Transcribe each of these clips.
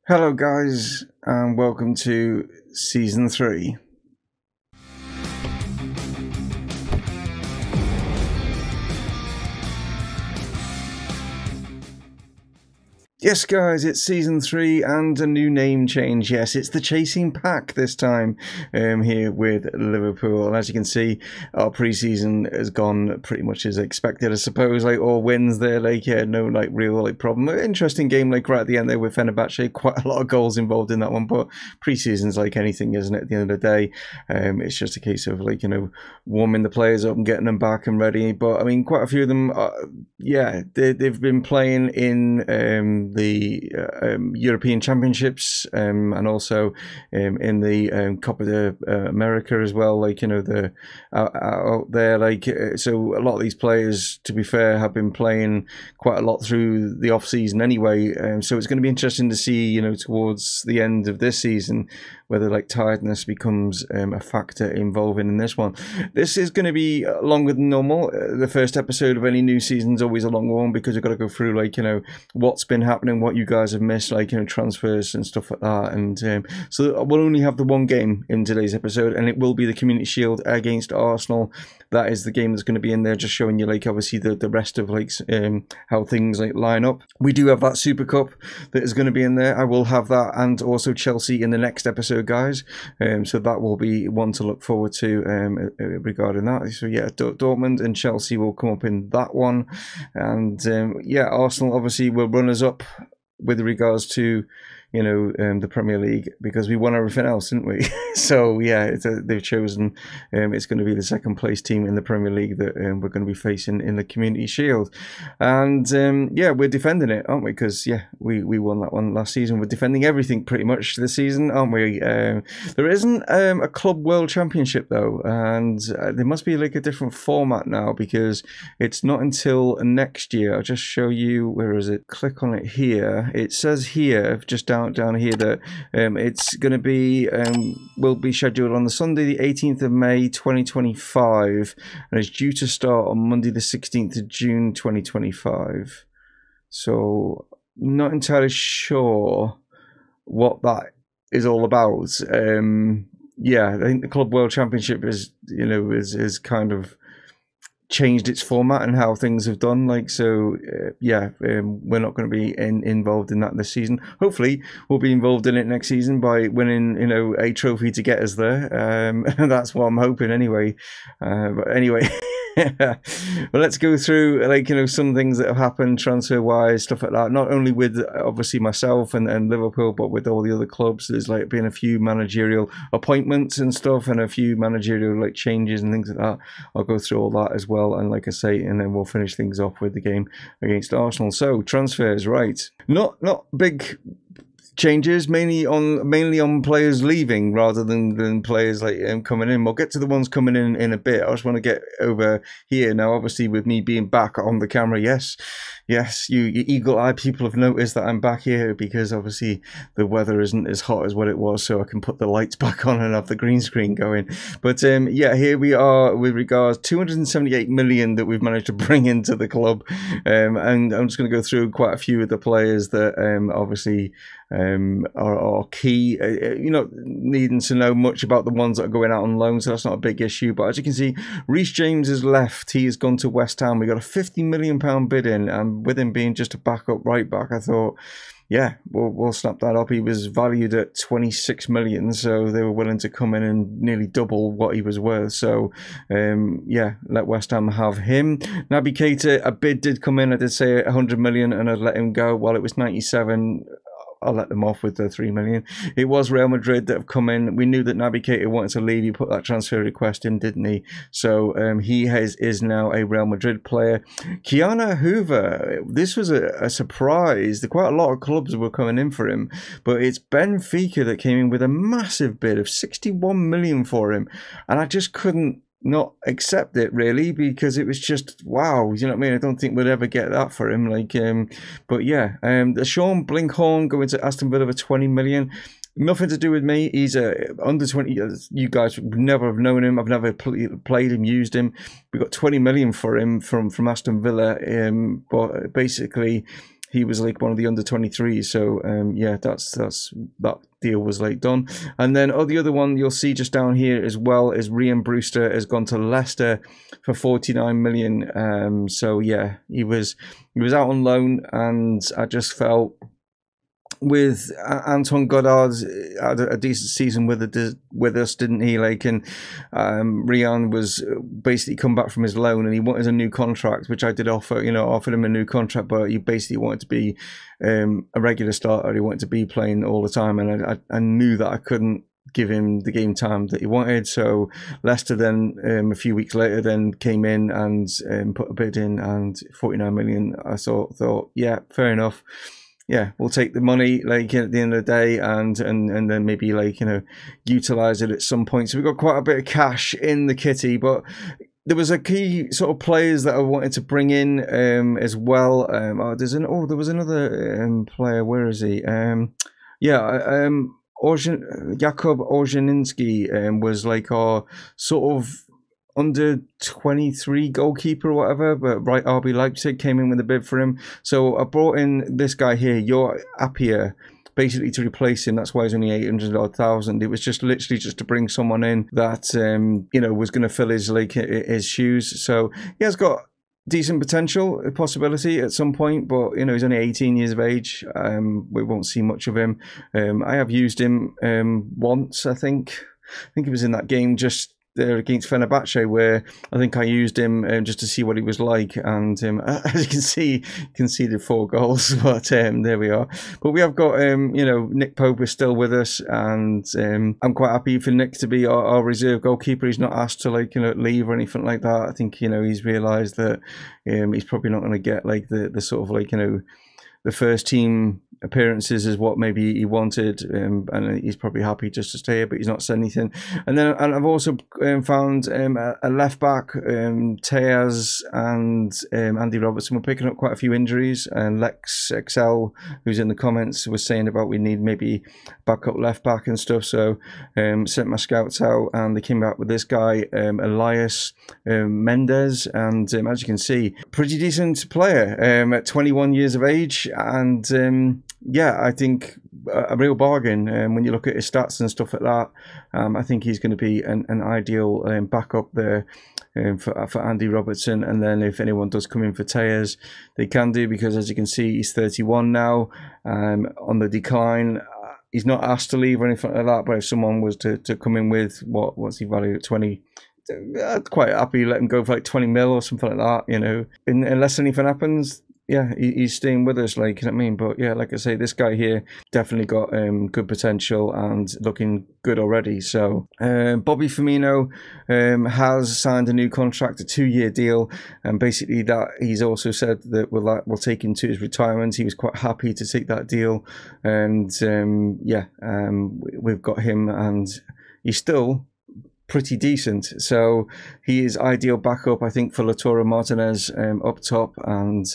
Hello guys, and welcome to Season 3. Yes guys, it's Season 3 and a new name change. Yes, it's the Chasing Pack this time here with Liverpool. And as you can see, our pre-season has gone pretty much as expected, I suppose. Like, all wins there, like, yeah, no like real problem. Interesting game, like right at the end there with Fenerbahce. Quite a lot of goals involved in that one, but pre-season's like anything, isn't it? At the end of the day, it's just a case of, like, you know, warming the players up and getting them back and ready. But I mean, quite a few of them, yeah, they've been playing in the European Championships and also in the Copa America as well, like, you know, the out there, like, so a lot of these players, to be fair, have been playing quite a lot through the off season anyway, so it's going to be interesting to see, you know, towards the end of this season, whether like tiredness becomes a factor involving in this one. This is going to be longer than normal. The first episode of any new season is always a longer one because we've got to go through, like, you know, what's been happening, what you guys have missed, like, you know, transfers and stuff like that. And so we'll only have the one game in today's episode, and it will be the Community Shield against Arsenal. That is the game that's going to be in there, just showing you, like, obviously the rest of, like, how things like line up. We do have that Super Cup that is going to be in there. I will have that, and also Chelsea in the next episode, guys. So that will be one to look forward to regarding that. So yeah, Dortmund and Chelsea will come up in that one, and yeah, Arsenal obviously were runners up with regards to, you know, the Premier League, because we won everything else, didn't we? So yeah, they've chosen, it's going to be the second place team in the Premier League that we're going to be facing in the Community Shield. And yeah, we're defending it, aren't we? Because yeah, we won that one last season. We're defending everything pretty much this season, aren't we? There isn't a Club World Championship though, and there must be like a different format now, because it's not until next year. I'll just show you, where is it? Click on it here. It says here, just down here, that it's going to be will be scheduled on the Sunday the 18th of May 2025, and it's due to start on Monday the 16th of June 2025. So not entirely sure what that is all about. Yeah, I think the Club World Championship is, you know, is kind of changed its format and how things have done, like, so yeah, we're not going to be involved in that this season. Hopefully we'll be involved in it next season by winning, you know, a trophy to get us there. That's what I'm hoping anyway. But anyway, well, let's go through, like, you know, some things that have happened transfer wise, stuff like that, not only with obviously myself and Liverpool, but with all the other clubs. There's like been a few managerial appointments and stuff, and a few managerial like changes and things like that. I'll go through all that as well, and like I say, and then we'll finish things off with the game against Arsenal. So transfers, right, not big changes, mainly on players leaving rather than players like coming in. We'll get to the ones coming in a bit. I just want to get over here now, obviously, with me being back on the camera. Yes, you eagle-eyed people have noticed that I'm back here, because obviously the weather isn't as hot as what it was, so I can put the lights back on and have the green screen going. But yeah, here we are with regards 278 million that we've managed to bring into the club, and I'm just going to go through quite a few of the players that obviously are key. You know, needing to know much about the ones that are going out on loan, so that's not a big issue. But as you can see, Reece James has left. He has gone to West Ham. We got a £50 million bid in, and with him being just a backup right back, I thought, yeah, we'll snap that up. He was valued at 26 million, so they were willing to come in and nearly double what he was worth. So yeah, let West Ham have him. Naby Keita, a bid did come in. I did say 100 million, and I'd let him go. While it was 97, I'll let them off with the 3 million. It was Real Madrid that have come in. We knew that Naby Keita wanted to leave. He put that transfer request in, didn't he? So he is now a Real Madrid player. Kiana Hoover, this was a surprise. Quite a lot of clubs were coming in for him, but it's Benfica that came in with a massive bid of 61 million for him, and I just couldn't not accept it, really, because it was just wow, you know what I mean? I don't think we'd ever get that for him, like, but yeah, the Sean Blinkhorn going to Aston Villa for 20 million. Nothing to do with me. He's under 20. You guys would never have known him. I've never played him, used him. We got 20 million for him from Aston Villa, but basically he was like one of the under 23s. So yeah, that deal was like done. And then the other one you'll see just down here as well is Ryan Brewster has gone to Leicester for 49 million. So yeah, he was out on loan, and I just felt with Anton Goddard had a decent season with us, didn't he? Like, and Ryan was basically come back from his loan, and he wanted a new contract, which I did offer. Offered him a new contract, but he basically wanted to be a regular starter. He wanted to be playing all the time, and I knew that I couldn't give him the game time that he wanted. So Leicester then a few weeks later then came in and put a bid in, and 49 million. I thought yeah, fair enough. Yeah, we'll take the money like at the end of the day, and then maybe like utilize it at some point. So we've got quite a bit of cash in the kitty, but there was a key sort of players that I wanted to bring in as well. There was another player. Where is he? Jakob Orjaninski was like our sort of under 23 goalkeeper or whatever, but right, RB Leipzig came in with a bid for him. So I brought in this guy here, Your Appiah, basically to replace him. That's why he's only 800,000. It was just literally just to bring someone in that was going to fill his shoes. So he has got decent potential, a possibility at some point, but he's only 18 years of age. We won't see much of him. I have used him once, I think it was in that game just there against Fenerbahce, where I think I used him just to see what he was like, and as you can see, he conceded 4 goals, but there we are. But we have got Nick Pope is still with us, and I'm quite happy for Nick to be our reserve goalkeeper. He's not asked to leave or anything like that. I think he's realised that he's probably not going to get like the sort of the first team appearances is what maybe he wanted, and he's probably happy just to stay here, but he's not said anything. And I've also found a left back, Teaz and Andy Robertson were picking up quite a few injuries, and Lex XL, who's in the comments, was saying about we need maybe backup left back and stuff. So sent my scouts out, and they came back with this guy, Elias Mendez, and as you can see, pretty decent player at 21 years of age, and yeah, I think a real bargain when you look at his stats and stuff like that. I think he's going to be an ideal backup there for Andy Robertson. And then if anyone does come in for Teaz, they can do, because as you can see, he's 31 now, on the decline. He's not asked to leave or anything like that, but if someone was to come in with, what's he valued at 20, I'd quite happy let him go for like 20 mil or something like that, unless anything happens. Yeah, he's staying with us, like, you know what I mean? But yeah, like I say, this guy here definitely got good potential and looking good already. So Bobby Firmino has signed a new contract, a 2-year deal, and basically that he's also said that we'll take him to his retirement. He was quite happy to take that deal, and we've got him, and he's still pretty decent. So he is ideal backup, I think, for Lautaro Martinez up top, and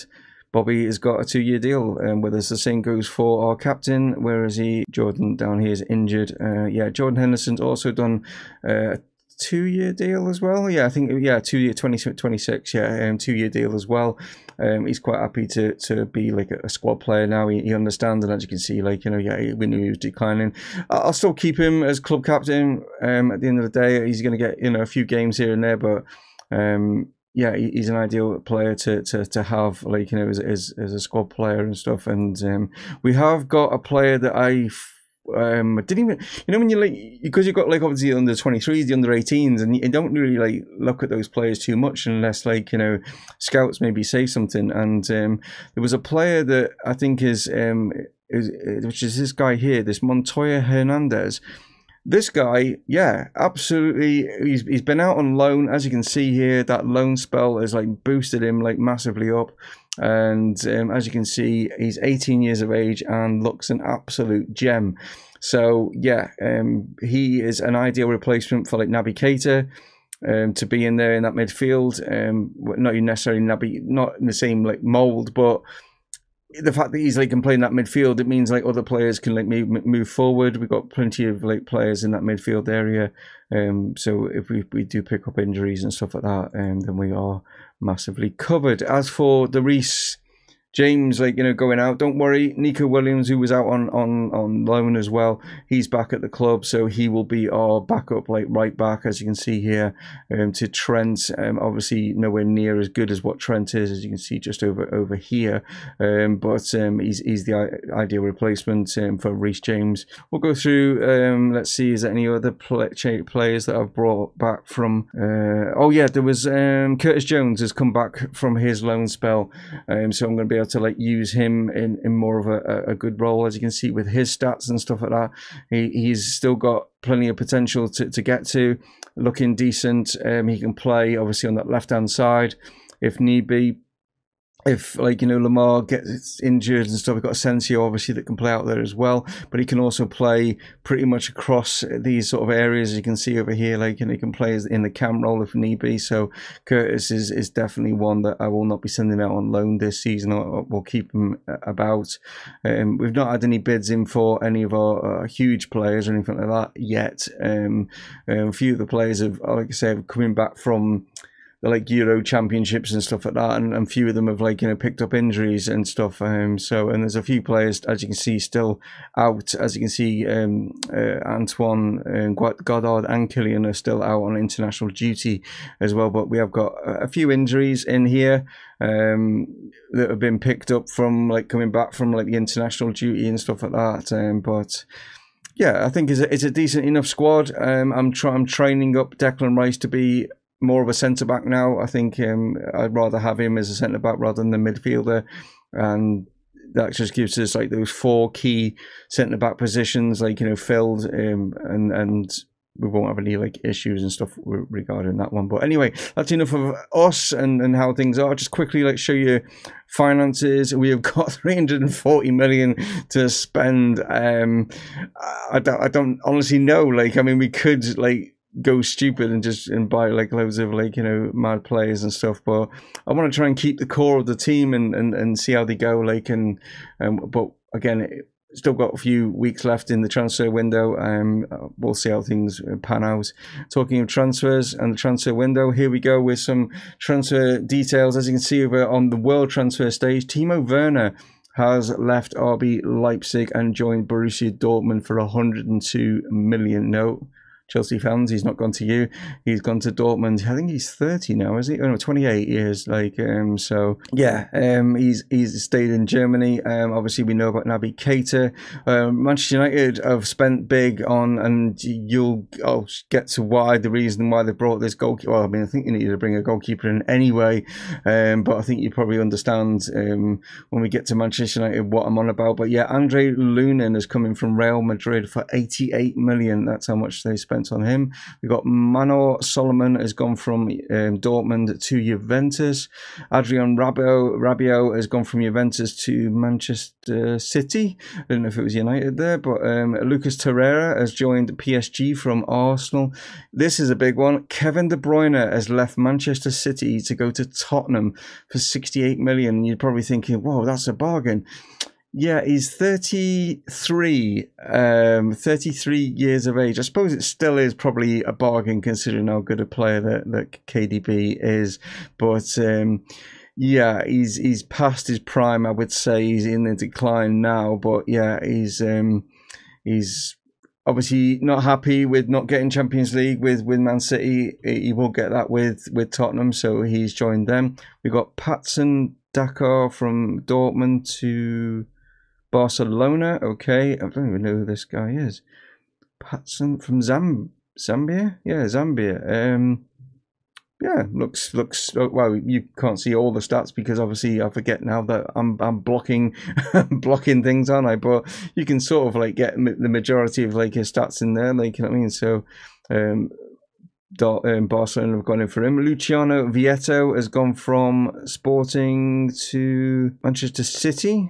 Bobby has got a 2-year deal with us. The same goes for our captain. Where is he? Jordan down here is injured. Yeah, Jordan Henderson's also done a 2-year deal as well. Yeah, I think, 2-year, 2026. Yeah, 2-year deal as well. He's quite happy to be like a squad player now. He understands, and as you can see, we knew he was declining. I'll still keep him as club captain. At the end of the day, he's going to get a few games here and there, but yeah, he's an ideal player to have, as a squad player and stuff. And we have got a player that I didn't even, when you because you've got obviously the under 23s, the under 18s, and you don't really look at those players too much unless scouts maybe say something. And there was a player that I think is which is this guy here, this Montoya Hernandez. This guy, yeah, absolutely. He's been out on loan, as you can see here. That loan spell has boosted him massively up, and as you can see, he's 18 years of age and looks an absolute gem. So yeah, he is an ideal replacement for Naby Keita to be in there in that midfield. Not necessarily Naby, not in the same mold, but the fact that he's can play in that midfield, it means other players can move forward. We've got plenty of players in that midfield area. So if we do pick up injuries and stuff like that, then we are massively covered. As for the Reece James, like, going out. Don't worry, Nico Williams, who was out on loan as well, he's back at the club, so he will be our backup, like right back, as you can see here, to Trent. Obviously, nowhere near as good as what Trent is, as you can see just over here. But he's the ideal replacement for Reece James. We'll go through. Let's see, is there any other players that I've brought back from? Oh yeah, there was Curtis Jones has come back from his loan spell, so I'm going to be able to like use him in more of a good role, as you can see with his stats and stuff like that. He's still got plenty of potential to get to, looking decent. He can play obviously on that left hand side if need be. If, like, Lamar gets injured and stuff, we've got Asensio, obviously, that can play out there as well. But he can also play pretty much across these sort of areas, as you can see over here. Like, he can play in the cam role if need be. So Curtis is definitely one that I will not be sending out on loan this season. We'll keep him about. We've not had any bids in for any of our huge players or anything like that yet. A few of the players have, like I say, coming back from like Euro championships and stuff like that, and few of them have like picked up injuries and stuff. And there's a few players, as you can see, still out. As you can see, Antoine, Goddard, and Killian are still out on international duty as well. But we have got a few injuries in here that have been picked up from like coming back from like the international duty and stuff like that. But yeah, I think it's a decent enough squad. I'm training up Declan Rice to be more of a centre back now. I think I'd rather have him as a centre back rather than the midfielder, and that just gives us like those 4 key centre back positions, like filled, and we won't have any like issues and stuff regarding that one. But anyway, that's enough of us and how things are. Just quickly like show you finances. We have got 340 million to spend. I don't honestly know. Like, I mean, we could like go stupid and buy like loads of like mad players and stuff, but I want to try and keep the core of the team and see how they go, like, but again, still got a few weeks left in the transfer window. We'll see how things pan out. Talking of transfers and the transfer window, here we go with some transfer details. As you can see over on the world transfer stage, Timo Werner has left RB Leipzig and joined Borussia Dortmund for 102 million. No, Chelsea fans, he's not gone to you. He's gone to Dortmund. I think he's 30 now, is he? Oh no, 28 years. Like, so yeah, he's stayed in Germany. Obviously we know about Naby Keita. Manchester United have spent big on, and I'll get to the reason why they brought this goalkeeper. Well, I mean, I think you needed to bring a goalkeeper in anyway, but I think you probably understand when we get to Manchester United what I'm on about. But yeah, Andre Lunin is coming from Real Madrid for 88 million. That's how much they spent on him. We've got Manor Solomon has gone from Dortmund to Juventus. Adrian Rabiot has gone from Juventus to Manchester City. I don't know if it was United there, but Lucas Torreira has joined PSG from Arsenal. This is a big one. Kevin De Bruyne has left Manchester City to go to Tottenham for 68 million. You're probably thinking, whoa, that's a bargain. Yeah, he's 33 years of age. I suppose it still is probably a bargain considering how good a player that KDB is. But yeah, he's past his prime. I would say he's in the decline now. But yeah, he's obviously not happy with not getting Champions League with Man City. He will get that with Tottenham, so he's joined them. We've got Patson Dakar from Dortmund to Barcelona. Okay, I don't even know who this guy is. Patson from Zambia? Yeah, Zambia. Yeah, looks well. You can't see all the stats because obviously I forget now that I'm blocking blocking things, aren't I? But you can sort of like get the majority of like his stats in there, like, you know what I mean. So Barcelona have gone in for him. Luciano Vieto has gone from Sporting to Manchester City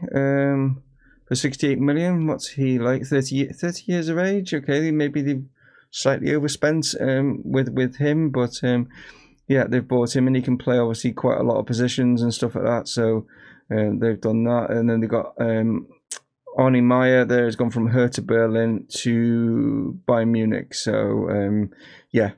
for 68 million. What's he like? 30 years of age. Okay, maybe they've slightly overspent with him, but yeah, they've bought him and he can play obviously quite a lot of positions and stuff like that. So they've done that, and then they got Arnie Meyer there has gone from Hertha Berlin to Bayern Munich. So yeah,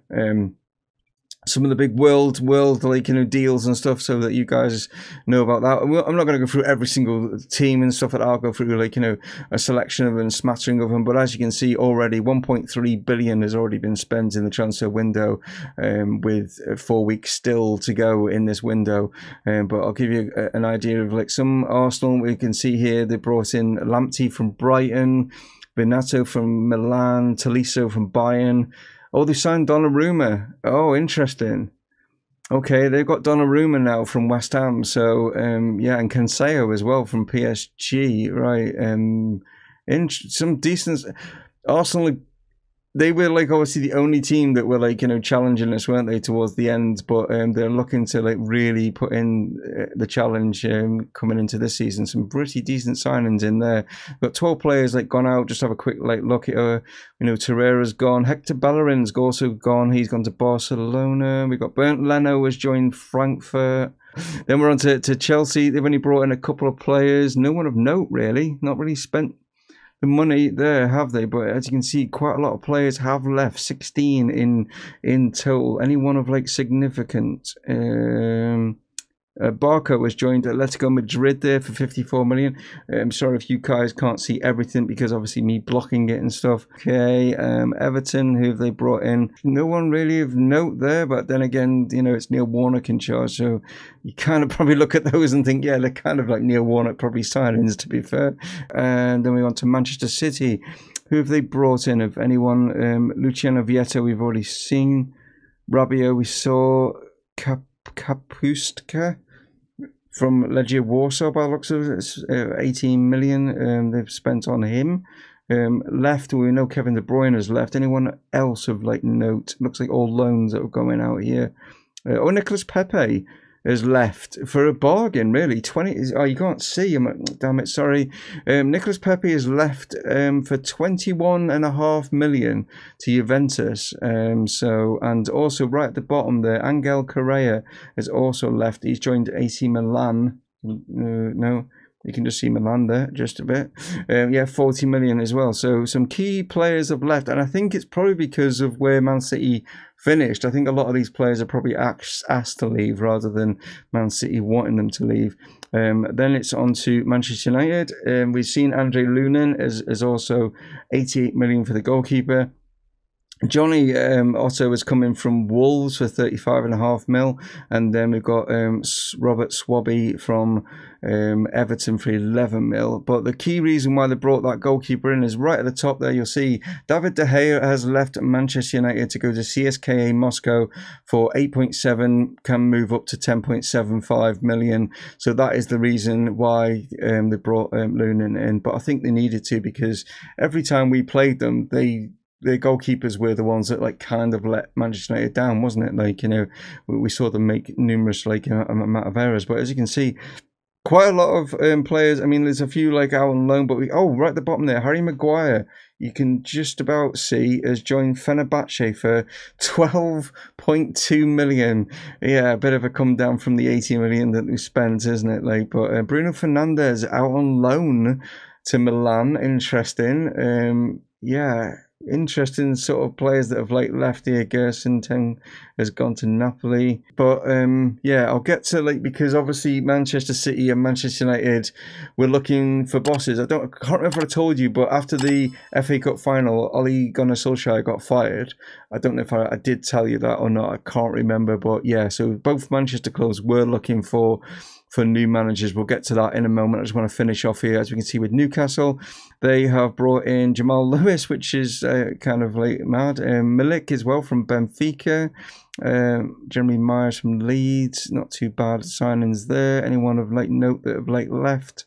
some of the big world like, you know, deals and stuff, so that you guys know about that. I'm not going to go through every single team and stuff. That I'll go through, like, you know, a selection of them, smattering of them. But as you can see already, 1.3 billion has already been spent in the transfer window, with 4 weeks still to go in this window. But I'll give you an idea of like some Arsenal. We can see here they brought in Lamptey from Brighton, Benato from Milan, Tolisso from Bayern. Oh, they signed Donnarumma. Oh, interesting. Okay, they've got Donnarumma now from West Ham. So, yeah, and Cancelo as well from PSG. Right. In some decent... Arsenal, they were like obviously the only team that were like, you know, challenging us, weren't they, towards the end? But they're looking to like really put in the challenge coming into this season. Some pretty decent signings in there. Got 12 players like gone out. Just have a quick like look at you know, Torreira's gone. Hector Bellerin's also gone. He's gone to Barcelona. We got Bernd Leno has joined Frankfurt. Then we're on to Chelsea. They've only brought in a couple of players. No one of note really. Not really spent the money there, have they? But as you can see, quite a lot of players have left. 16 in total. Any one of like significant. Barco has joined Atletico Madrid there for 54 million. I'm sorry if you guys can't see everything because obviously me blocking it and stuff. Okay, Everton, who have they brought in? No one really of note there, but then again, you know, it's Neil Warnock in charge, so you kind of probably look at those and think, yeah, they're kind of like Neil Warnock probably signings, to be fair. And then we want to Manchester City. Who have they brought in? Of anyone? Luciano Vietta, we've already seen. Rabiot, we saw. Kapustka from Legia Warsaw, by the looks of it, 18 million they've spent on him. Left, we know Kevin De Bruyne has left. Anyone else of like note? Looks like all loans that are going out here. Oh, Nicolas Pepe has left for a bargain, really. 20. Oh, you can't see. Damn it, sorry. Nicolas Pepe has left for 21.5 million to Juventus. So, and also right at the bottom there, Angel Correa has also left. He's joined AC Milan. No. You can just see Milan there, just a bit. Yeah, 40 million as well. So some key players have left. And I think it's probably because of where Man City finished. I think a lot of these players are probably asked to leave rather than Man City wanting them to leave. Then it's on to Manchester United. We've seen Andre Lunin as also 88 million for the goalkeeper. Johnny Otto is coming from Wolves for 35.5 mil, and then we've got Robert Swabby from Everton for 11 mil. But the key reason why they brought that goalkeeper in is right at the top there. You'll see David De Gea has left Manchester United to go to CSKA Moscow for 8.7, can move up to 10.75 million. So that is the reason why they brought Lunin in. But I think they needed to, because every time we played them, the goalkeepers were the ones that like kind of let Manchester United down, wasn't it? Like, you know, we saw them make numerous like amount of errors. But as you can see, quite a lot of players. I mean, there's a few like out on loan, but right at the bottom there, Harry Maguire, you can just about see, has joined Fenerbahce for 12.2 million. Yeah, a bit of a come down from the 80 million that we spent, isn't it? Like, but Bruno Fernandes out on loan to Milan. Interesting. Yeah. Interesting sort of players that have like left here. Gerson has gone to Napoli, but yeah, I'll get to like, because obviously Manchester City and Manchester United were looking for bosses. I can't remember if I told you, but after the FA Cup final, Ole Gunnar Solskjaer got fired. I don't know if I did tell you that or not. I can't remember, but yeah. So both Manchester clubs were looking for new managers. We'll get to that in a moment. I just want to finish off here. As we can see with Newcastle, they have brought in Jamal Lewis, which is kind of like mad. Milik as well from Benfica. Jeremy Myers from Leeds. Not too bad signings there. Anyone of like note that have like left?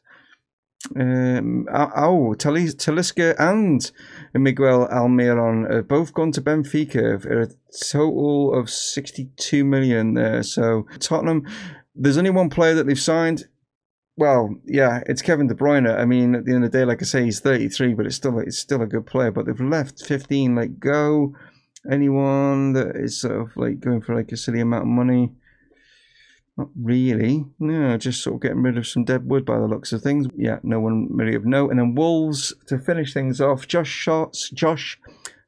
Talisca and Miguel Almiron have both gone to Benfica for a total of 62 million there. So Tottenham, there's only one player that they've signed. Well, yeah, it's Kevin De Bruyne. I mean, at the end of the day, like I say, he's 33, but it's still a good player. But they've left 15. Like, go. Anyone that is sort of like going for like a silly amount of money? Not really. No, just sort of getting rid of some dead wood by the looks of things. Yeah, no one really of note. And then Wolves, to finish things off, Josh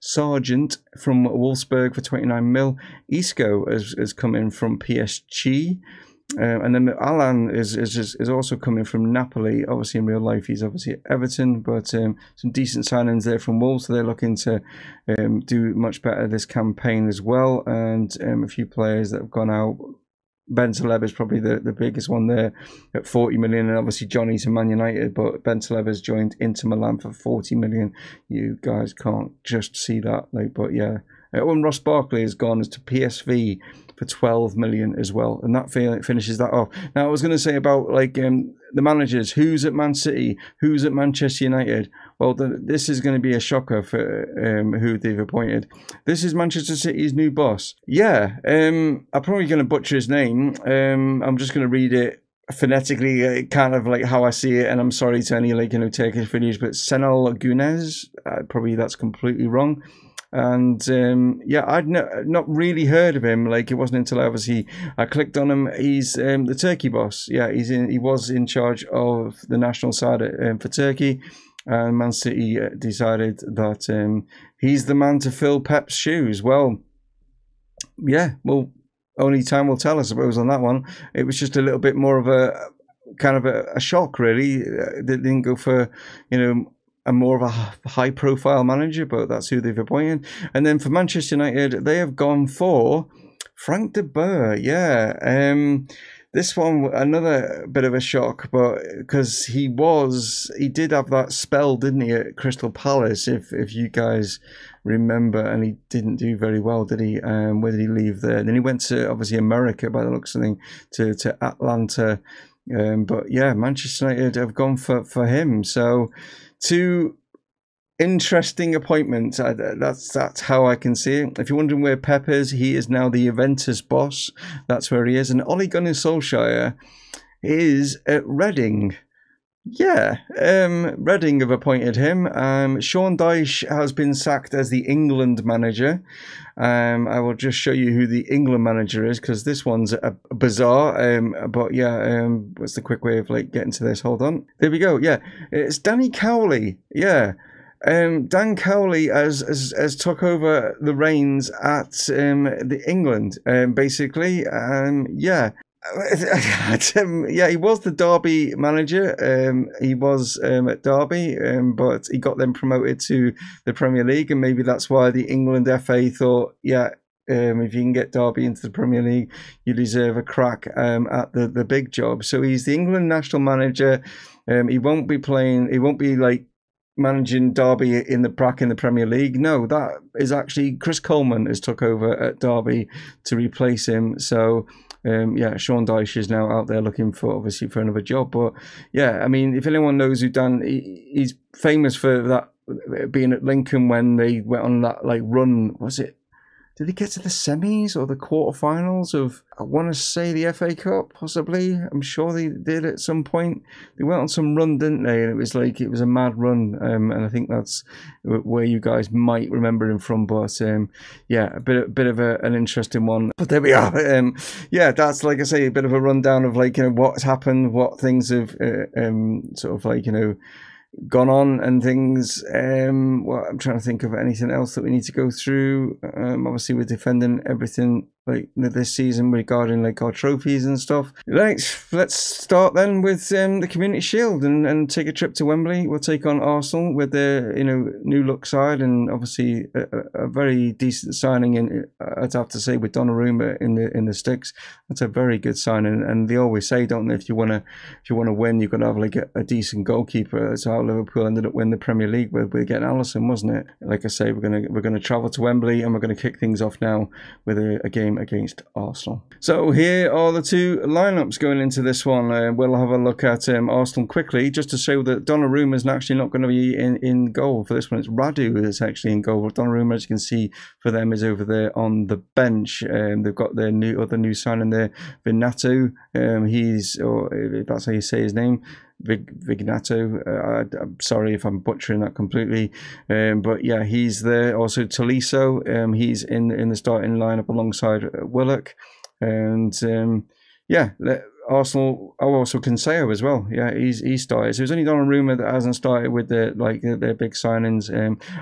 Sargent from Wolfsburg for 29 mil. Isco has come in from PSG. And then Alan is also coming from Napoli. Obviously, in real life, he's obviously at Everton, but some decent signings there from Wolves. So they're looking to do much better this campaign as well. And a few players that have gone out. Bentaleb is probably the biggest one there at 40 million, and obviously Johnny to Man United, but Bentaleb has joined Inter Milan for 40 million. You guys can't just see that, like, but yeah. And Ross Barkley has gone to PSV for 12 million as well, and that finishes that off. Now, I was going to say about like the managers, who's at Man City, who's at Manchester United. Well, this is going to be a shocker for who they've appointed. This is Manchester City's new boss. Yeah, I'm probably going to butcher his name. I'm just going to read it phonetically, kind of like how I see it, and I'm sorry to any like Turkish videos, but Senal Güneş, probably that's completely wrong. And yeah, I'd not really heard of him. Like, it wasn't until obviously I clicked on him. He's the Turkey boss. Yeah, he was in charge of the national side for Turkey, and Man City decided that he's the man to fill Pep's shoes. Well, yeah, well, only time will tell, I suppose, on that one. It was just a little bit more of a kind of a shock, really. They didn't go for, a more of a high-profile manager, but that's who they've appointed. And then for Manchester United, they have gone for Frank de Boer. Yeah, this one, another bit of a shock, but because he did have that spell, didn't he, at Crystal Palace, if you guys remember, and he didn't do very well, did he? Where did he leave there? Then he went to, obviously, America, by the looks of things, to Atlanta. But yeah, Manchester United have gone for him. So, two interesting appointments. That's how I can see it. If you're wondering where Pep is, he is now the Juventus boss. That's where he is. And Ole Gunnar Solskjaer is at Reading. Yeah, Reading have appointed him. Sean Dyche has been sacked as the England manager. I will just show you who the England manager is, because this one's bizarre. But yeah, what's the quick way of like getting to this? Hold on. There we go. Yeah, it's Danny Cowley. Yeah. Dan Cowley has took over the reins at the England, basically. Yeah. Yeah, he was the Derby manager. He was at Derby, but he got them promoted to the Premier League, and maybe that's why the England FA thought, yeah, if you can get Derby into the Premier League, you deserve a crack at the big job. So he's the England national manager. He won't be playing. He won't be like managing Derby in the Premier League. No, that is actually Chris Coleman has took over at Derby to replace him. So. Yeah, Sean Dyche is now out there looking for, obviously, for another job. But yeah, I mean, if anyone knows who Dan, he's famous for that being at Lincoln when they went on that like run. Was it? Did they get to the semis or the quarterfinals of, I want to say, the FA Cup, possibly? I'm sure they did at some point. They went on some run, didn't they? And it was a mad run. And I think that's where you guys might remember him from. But yeah, a bit of an interesting one. But there we are. Yeah, that's, like I say, a bit of a rundown of like, what's happened, what things have sort of like, gone on and things. Well, I'm trying to think of anything else that we need to go through. Obviously, we're defending everything like this season regarding like our trophies and stuff. Right, let's start then with the Community Sheild and take a trip to Wembley. We'll take on Arsenal with their new look side, and obviously a very decent signing. In I'd have to say with Donnarumma in the sticks, that's a very good signing. And they always say, don't they, if you want to win, you've got to have like a decent goalkeeper. That's how Liverpool ended up winning the Premier League with getting Alisson, wasn't it? Like I say, we're gonna travel to Wembley, and we're gonna kick things off now with a game against Arsenal. So here are the two lineups going into this one. We'll have a look at Arsenal quickly, just to show that Donnarumma is actually not going to be in goal for this one. It's Radu that's actually in goal. Donnarumma, as you can see, for them is over there on the bench. They've got their other new signing there, Vinato. Or if that's how you say his name, Vignato. I'm sorry if I'm butchering that completely, but yeah, he's there. Also Tolisso, he's in the starting lineup alongside Willock, and yeah, Arsenal, also Cancelo as well. Yeah, he's started. So it's only Donnarumma that hasn't started with their big signings.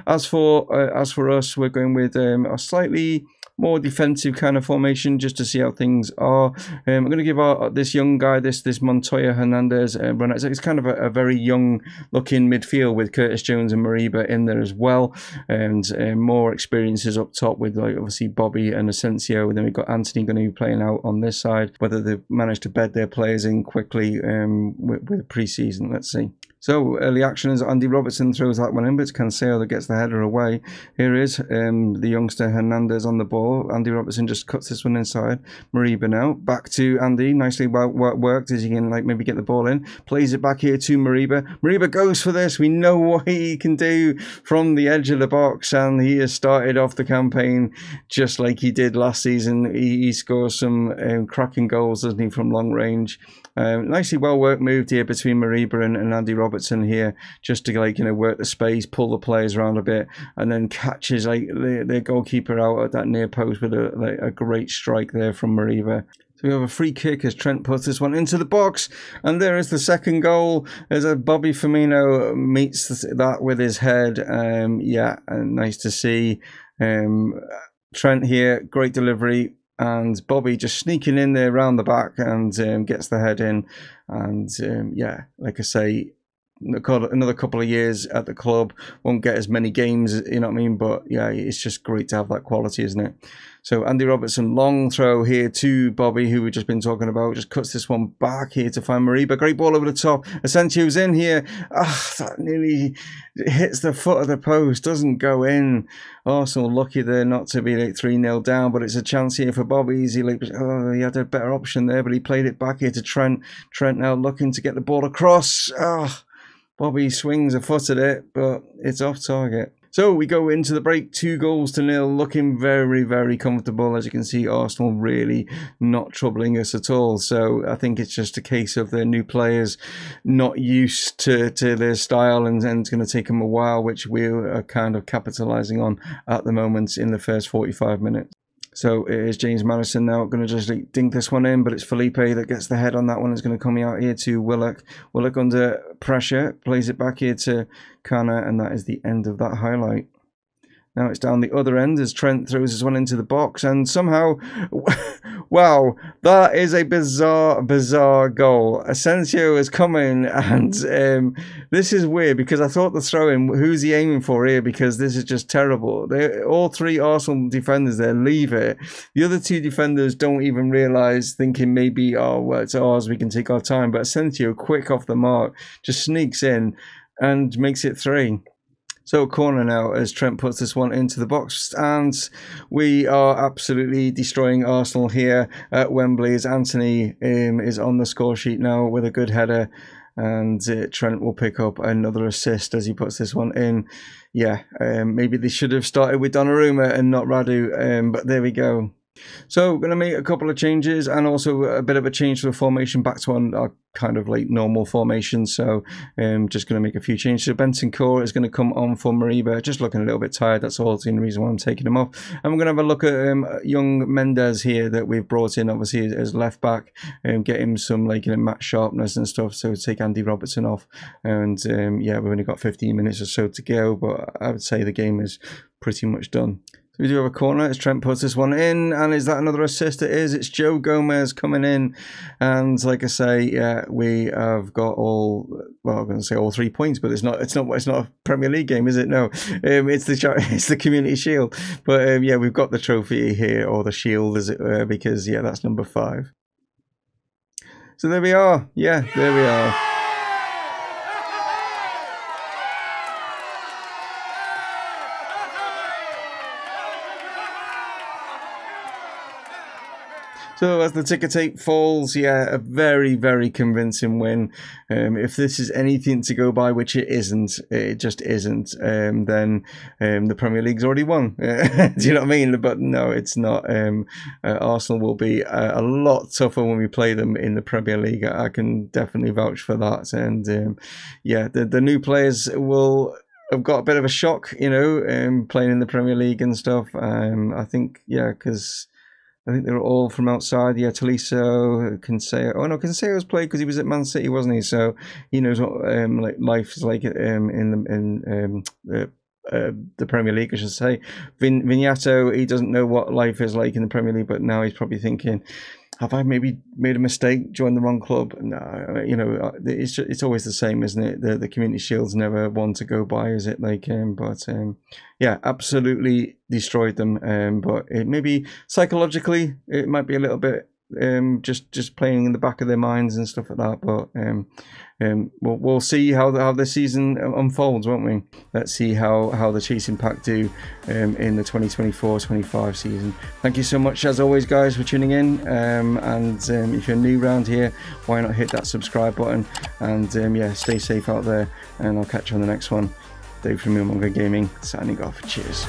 As for us, we're going with a slightly more defensive kind of formation just to see how things are. I'm going to give this young guy, this Montoya Hernandez run. It's kind of a very young looking midfield with Curtis Jones and Mariba in there as well, and more experiences up top with like obviously Bobby and Asensio. Then we've got Anthony going to be playing out on this side. Whether they've managed to bed their players in quickly with pre-season, let's see. So early action as Andy Robertson throws that one in, but it's Cancelo that gets the header away. Here is the youngster Hernandez on the ball. Andy Robertson just cuts this one inside. Mariba now back to Andy, nicely worked as he can like maybe get the ball in. Plays it back here to Mariba. Mariba goes for this. We know what he can do from the edge of the box, and he has started off the campaign just like he did last season. He scores some cracking goals, doesn't he, from long range. Nicely well worked moved here between Mariba and Andy Robertson here, just to work the space, pull the players around a bit, and then catches the goalkeeper out at that near post with a great strike there from Mariba. So we have a free kick as Trent puts this one into the box, and there is the second goal as Bobby Firmino meets that with his head. Yeah, nice to see. Trent here, great delivery. And Bobby just sneaking in there around the back and gets the head in. And yeah, like I say, another couple of years at the club, won't get as many games, you know what I mean? But yeah, it's just great to have that quality, isn't it? So Andy Robertson, long throw here to Bobby, who we've just been talking about, just cuts this one back here to find Mariba. Great ball over the top. Asensio's in here. That nearly hits the foot of the post, doesn't go in. Arsenal lucky there not to be 3-0 down, but it's a chance here for Bobby. He had a better option there, but he played it back here to Trent. Trent now looking to get the ball across. Bobby swings a foot at it, but it's off target. So we go into the break 2-0, looking very, very comfortable. As you can see, Arsenal really not troubling us at all. So I think it's just a case of their new players not used to their style, and it's going to take them a while, which we are kind of capitalising on at the moment in the first 45 minutes. So it is James Maddison now going to just dink this one in, but it's Felipe that gets the head on that one. It's going to come out here to Willock. Willock under pressure, plays it back here to Kiana, and that is the end of that highlight. Now it's down the other end as Trent throws this one into the box, and somehow, wow, that is a bizarre goal. Asensio is coming, and this is weird because I thought the throw-in, who's he aiming for here? Because this is just terrible. All three Arsenal defenders there leave it. The other two defenders don't even realise, thinking maybe, oh, well, it's ours, we can take our time. But Asensio, quick off the mark, just sneaks in and makes it 3. So corner now as Trent puts this one into the box, and we are absolutely destroying Arsenal here at Wembley as Anthony is on the score sheet now with a good header, and Trent will pick up another assist as he puts this one in. Yeah, maybe they should have started with Donnarumma and not Radu, but there we go. So we're going to make a couple of changes, and also a bit of a change to the formation back to our kind of like normal formation. So just going to make a few changes. So Benson Core is going to come on for Mariba, just looking a little bit tired. That's all the reason why I'm taking him off. And we're going to have a look at young Mendes here that we've brought in, obviously as left back, get him some match sharpness and stuff. So take Andy Robertson off, and yeah, we've only got 15 minutes or so to go, but I would say the game is pretty much done. We do have a corner as Trent puts this one in, and is that another assist? It is. It's Joe Gomez coming in, and like I say, yeah, we have got all. Well, I'm going to say all 3 points, but it's not a Premier League game, is it? No, it's the Community Shield. But yeah, we've got the trophy here, or the shield, as it were, because yeah, that's number 5. So there we are. Yeah, there we are. So as the ticker tape falls, yeah, a very, very convincing win. If this is anything to go by, which it isn't, it just isn't, then the Premier League's already won. Do you know what I mean? But no, it's not. Arsenal will be a lot tougher when we play them in the Premier League. I can definitely vouch for that. And yeah, the new players have got a bit of a shock, playing in the Premier League and stuff. I think, yeah, because I think they're all from outside. Yeah, Tolisso, Cancelo. Oh no, Cancelo's played because he was at Man City, wasn't he? So he knows what like life is like in the Premier League, I should say. Vignato, he doesn't know what life is like in the Premier League, but now he's probably thinking, have I maybe made a mistake, joined the wrong club? No, you know, it's always the same, isn't it? The Community Shield's never one to go by, is it? Like, yeah, absolutely destroyed them. But it maybe psychologically, it might be a little bit just playing in the back of their minds and stuff like that. But we'll see how the season unfolds, won't we? Let's see how the Chasing Pack do in the 2024-25 season. Thank you so much, as always, guys, for tuning in. And if you're new around here, why not hit that subscribe button? And yeah, stay safe out there. And I'll catch you on the next one. Dave from Mumongu Gaming, signing off. Cheers.